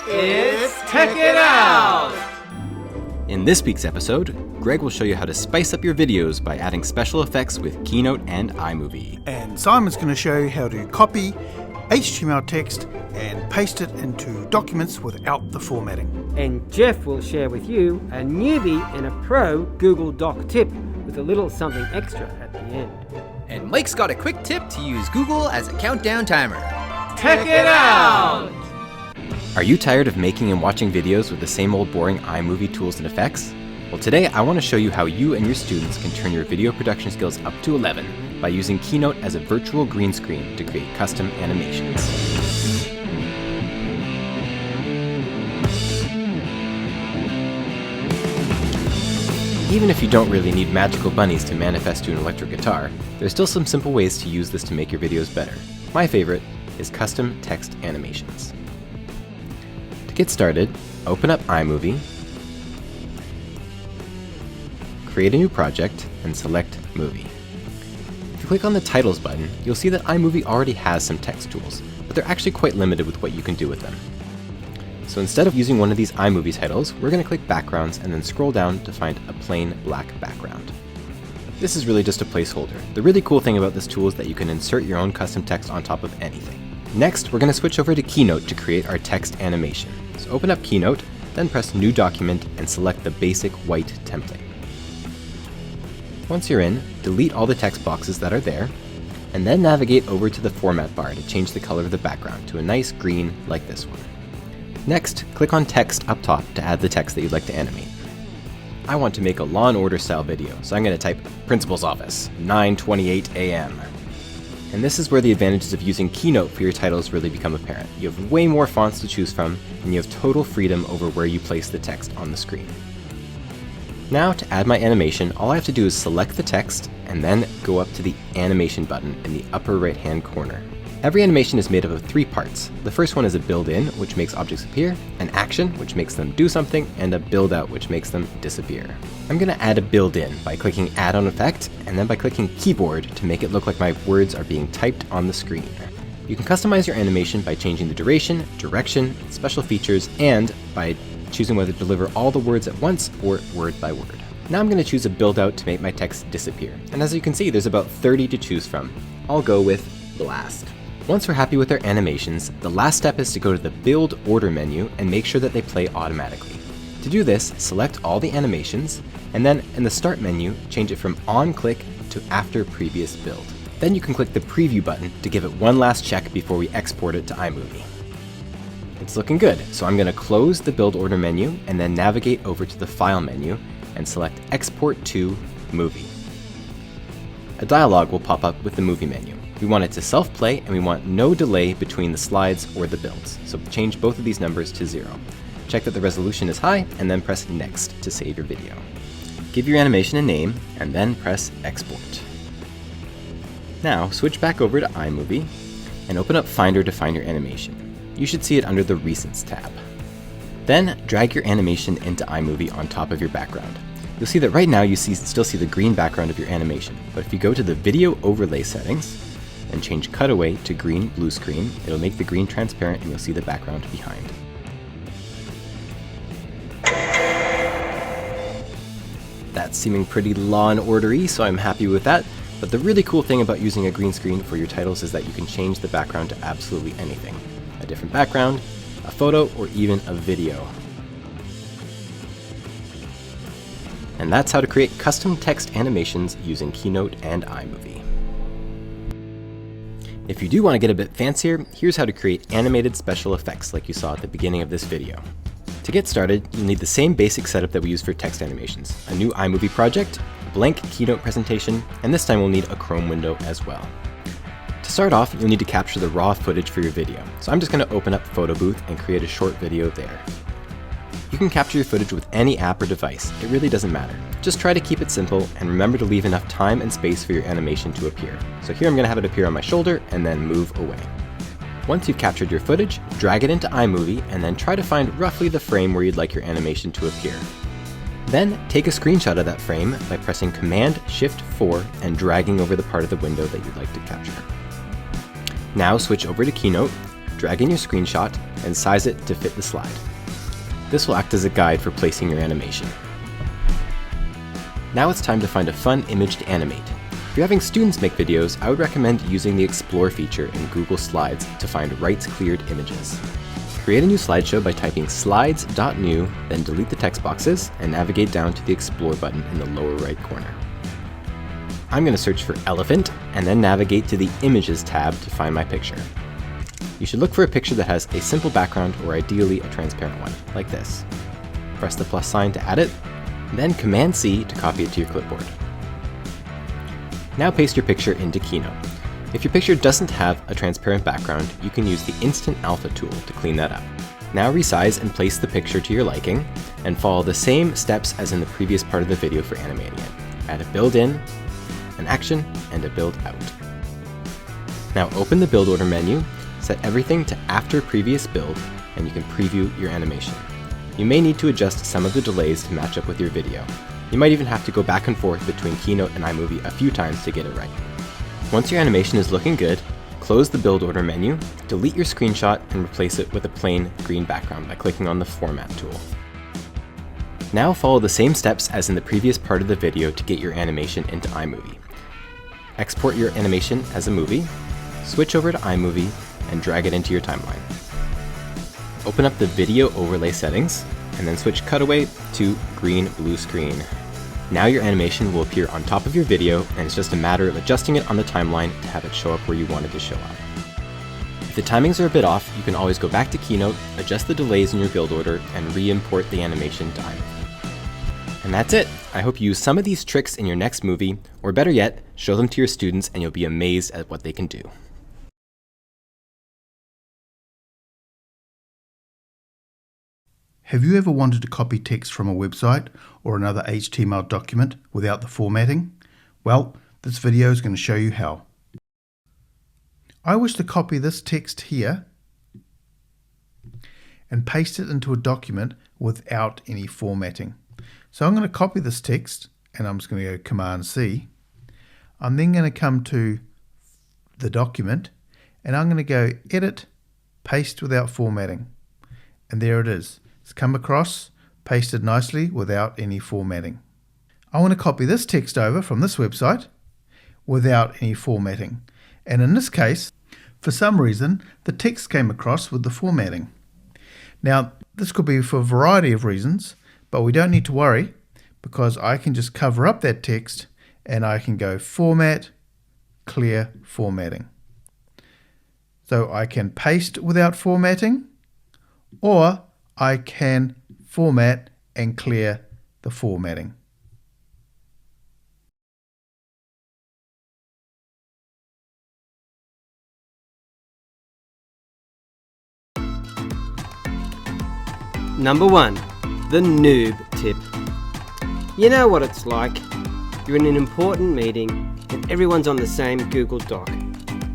It's Check It Out! In this week's episode, Greg will show you how to spice up your videos by adding special effects with Keynote and iMovie. And Simon's going to show you how to copy HTML text and paste it into documents without the formatting. And Geoff will share with you a newbie and a pro Google Doc tip with a little something extra at the end. And Mike's got a quick tip to use Google as a countdown timer. Check it out! Are you tired of making and watching videos with the same old boring iMovie tools and effects? Well, today I want to show you how you and your students can turn your video production skills up to 11 by using Keynote as a virtual green screen to create custom animations. Even if you don't really need magical bunnies to manifest to an electric guitar, there's still some simple ways to use this to make your videos better. My favorite is custom text animations. To get started, open up iMovie, create a new project, and select Movie. If you click on the Titles button, you'll see that iMovie already has some text tools, but they're actually quite limited with what you can do with them. So instead of using one of these iMovie titles, we're going to click Backgrounds and then scroll down to find a plain black background. This is really just a placeholder. The really cool thing about this tool is that you can insert your own custom text on top of anything. Next, we're going to switch over to Keynote to create our text animation. So open up Keynote, then press New Document and select the basic white template. Once you're in, delete all the text boxes that are there, and then navigate over to the Format bar to change the color of the background to a nice green like this one. Next, click on Text up top to add the text that you'd like to animate. I want to make a Law & Order style video, so I'm going to type Principal's Office, 9:28 a.m. And this is where the advantages of using Keynote for your titles really become apparent. You have way more fonts to choose from, and you have total freedom over where you place the text on the screen. Now, to add my animation, all I have to do is select the text, and then go up to the Animation button in the upper right-hand corner. Every animation is made up of 3 parts. The first one is a build-in, which makes objects appear, an action, which makes them do something, and a build-out, which makes them disappear. I'm going to add a build-in by clicking Add on Effect, and then by clicking Keyboard to make it look like my words are being typed on the screen. You can customize your animation by changing the duration, direction, special features, and by choosing whether to deliver all the words at once or word by word. Now I'm going to choose a build-out to make my text disappear. And as you can see, there's about 30 to choose from. I'll go with Blast. Once we're happy with our animations, the last step is to go to the Build Order menu and make sure that they play automatically. To do this, select all the animations, and then in the Start menu, change it from On Click to After Previous Build. Then you can click the Preview button to give it one last check before we export it to iMovie. It's looking good, so I'm going to close the Build Order menu and then navigate over to the File menu and select Export to Movie. A dialog will pop up with the Movie menu. We want it to self-play, and we want no delay between the slides or the builds, so change both of these numbers to 0. Check that the resolution is high, and then press Next to save your video. Give your animation a name, and then press Export. Now, switch back over to iMovie, and open up Finder to find your animation. You should see it under the Recents tab. Then, drag your animation into iMovie on top of your background. You'll see that right now you still see the green background of your animation, but if you go to the Video Overlay settings, and change Cutaway to Green Blue Screen, it'll make the green transparent and you'll see the background behind. That's seeming pretty Law & Order-y, so I'm happy with that. But the really cool thing about using a green screen for your titles is that you can change the background to absolutely anything. A different background, a photo, or even a video. And that's how to create custom text animations using Keynote and iMovie. If you do want to get a bit fancier, here's how to create animated special effects like you saw at the beginning of this video. To get started, you'll need the same basic setup that we use for text animations, a new iMovie project, a blank Keynote presentation, and this time we'll need a Chrome window as well. To start off, you'll need to capture the raw footage for your video, so I'm just going to open up Photo Booth and create a short video there. You can capture your footage with any app or device, it really doesn't matter. Just try to keep it simple and remember to leave enough time and space for your animation to appear. So here I'm going to have it appear on my shoulder and then move away. Once you've captured your footage, drag it into iMovie and then try to find roughly the frame where you'd like your animation to appear. Then take a screenshot of that frame by pressing Command-Shift-4 and dragging over the part of the window that you'd like to capture. Now switch over to Keynote, drag in your screenshot and size it to fit the slide. This will act as a guide for placing your animation. Now it's time to find a fun image to animate. If you're having students make videos, I would recommend using the Explore feature in Google Slides to find rights-cleared images. Create a new slideshow by typing slides.new, then delete the text boxes and navigate down to the Explore button in the lower right corner. I'm going to search for elephant and then navigate to the Images tab to find my picture. You should look for a picture that has a simple background or ideally a transparent one, like this. Press the plus sign to add it, then Command-C to copy it to your clipboard. Now paste your picture into Keynote. If your picture doesn't have a transparent background, you can use the Instant Alpha tool to clean that up. Now resize and place the picture to your liking, and follow the same steps as in the previous part of the video for animating it. Add a build in, an action, and a build out. Now open the build order menu, set everything to after previous build, and you can preview your animation. You may need to adjust some of the delays to match up with your video. You might even have to go back and forth between Keynote and iMovie a few times to get it right. Once your animation is looking good, close the build order menu, delete your screenshot, and replace it with a plain green background by clicking on the Format tool. Now follow the same steps as in the previous part of the video to get your animation into iMovie. Export your animation as a movie, switch over to iMovie, and drag it into your timeline. Open up the video overlay settings, and then switch cutaway to green blue screen. Now your animation will appear on top of your video, and it's just a matter of adjusting it on the timeline to have it show up where you want it to show up. If the timings are a bit off, you can always go back to Keynote, adjust the delays in your build order, and re-import the animation to iMovie. And that's it! I hope you use some of these tricks in your next movie, or better yet, show them to your students and you'll be amazed at what they can do. Have you ever wanted to copy text from a website or another HTML document without the formatting? Well, this video is going to show you how. I wish to copy this text here and paste it into a document without any formatting. So I'm going to copy this text and I'm just going to go Command-C. I'm then going to come to the document and I'm going to go Edit, Paste without formatting. And there it is. It's come across, pasted nicely without any formatting. I want to copy this text over from this website without any formatting. And in this case, for some reason, the text came across with the formatting. Now, this could be for a variety of reasons, but we don't need to worry because I can just cover up that text and I can go Format, Clear Formatting. So I can paste without formatting, or I can format and clear the formatting. Number 1. The noob tip. You know what it's like. You're in an important meeting and everyone's on the same Google Doc.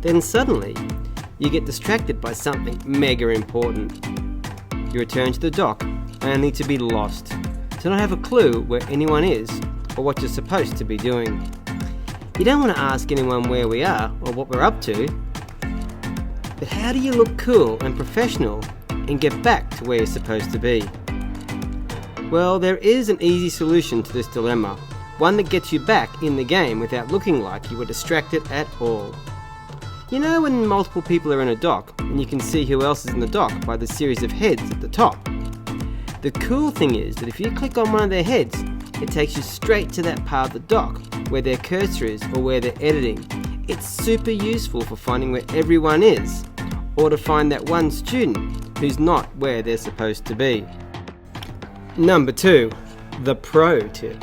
Then suddenly, you get distracted by something mega important. You return to the doc only to be lost, to not have a clue where anyone is or what you're supposed to be doing. You don't want to ask anyone where we are or what we're up to, but how do you look cool and professional and get back to where you're supposed to be? Well, there is an easy solution to this dilemma, one that gets you back in the game without looking like you were distracted at all. You know when multiple people are in a dock and you can see who else is in the dock by the series of heads at the top? The cool thing is that if you click on one of their heads, it takes you straight to that part of the dock where their cursor is or where they're editing. It's super useful for finding where everyone is, or to find that one student who's not where they're supposed to be. Number 2, the pro tip.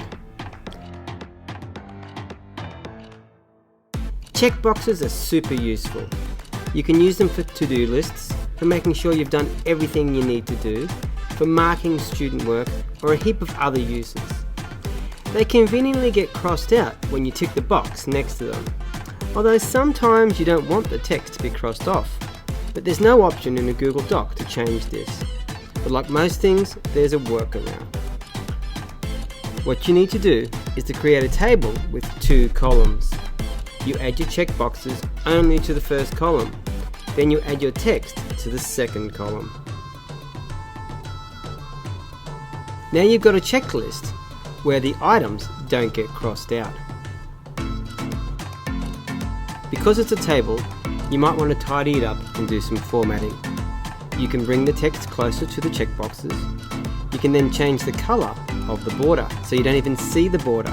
Checkboxes are super useful. You can use them for to-do lists, for making sure you've done everything you need to do, for marking student work, or a heap of other uses. They conveniently get crossed out when you tick the box next to them, although sometimes you don't want the text to be crossed off, but there's no option in a Google Doc to change this. But like most things, there's a workaround. What you need to do is to create a table with 2 columns. You add your checkboxes only to the first column. Then you add your text to to the second column. Now you've got a checklist where the items don't get crossed out. Because it's a table, you might want to tidy it up and do some formatting. You can bring the text closer to the checkboxes. You can then change the colour of the border so you don't even see the border.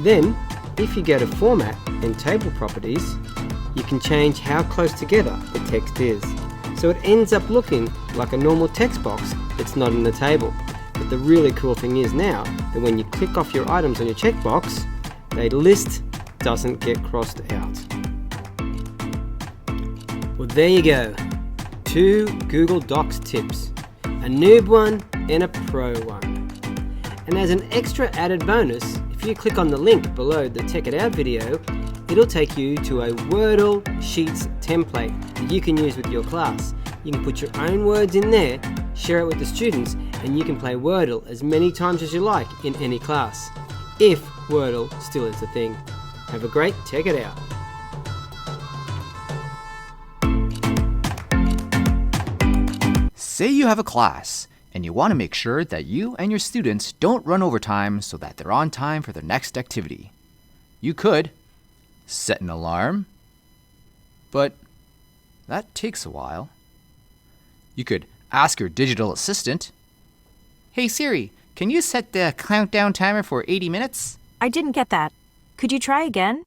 Then, if you go to Format and Table Properties, you can change how close together the text is. So it ends up looking like a normal text box that's not in the table. But the really cool thing is now that when you click off your items on your checkbox, the list doesn't get crossed out. Well, there you go. 2 Google Docs tips. A noob one and a pro one. And as an extra added bonus, if you click on the link below the Check It Out video, it'll take you to a Wordle Sheets template that you can use with your class. You can put your own words in there, share it with the students, and you can play Wordle as many times as you like in any class, if Wordle still is a thing. Have a great Check It Out. Say you have a class, and you want to make sure that you and your students don't run overtime so that they're on time for their next activity. You could set an alarm, but that takes a while. You could ask your digital assistant, "Hey Siri, can you set the countdown timer for 80 minutes? I didn't get that. Could you try again?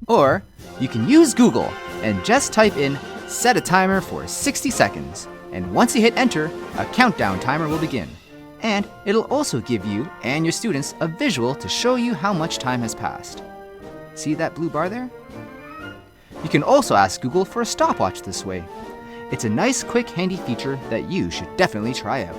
Or you can use Google and just type in "set a timer for 60 seconds." And once you hit enter, a countdown timer will begin. And it'll also give you and your students a visual to show you how much time has passed. See that blue bar there? You can also ask Google for a stopwatch this way. It's a nice, quick, handy feature that you should definitely try out.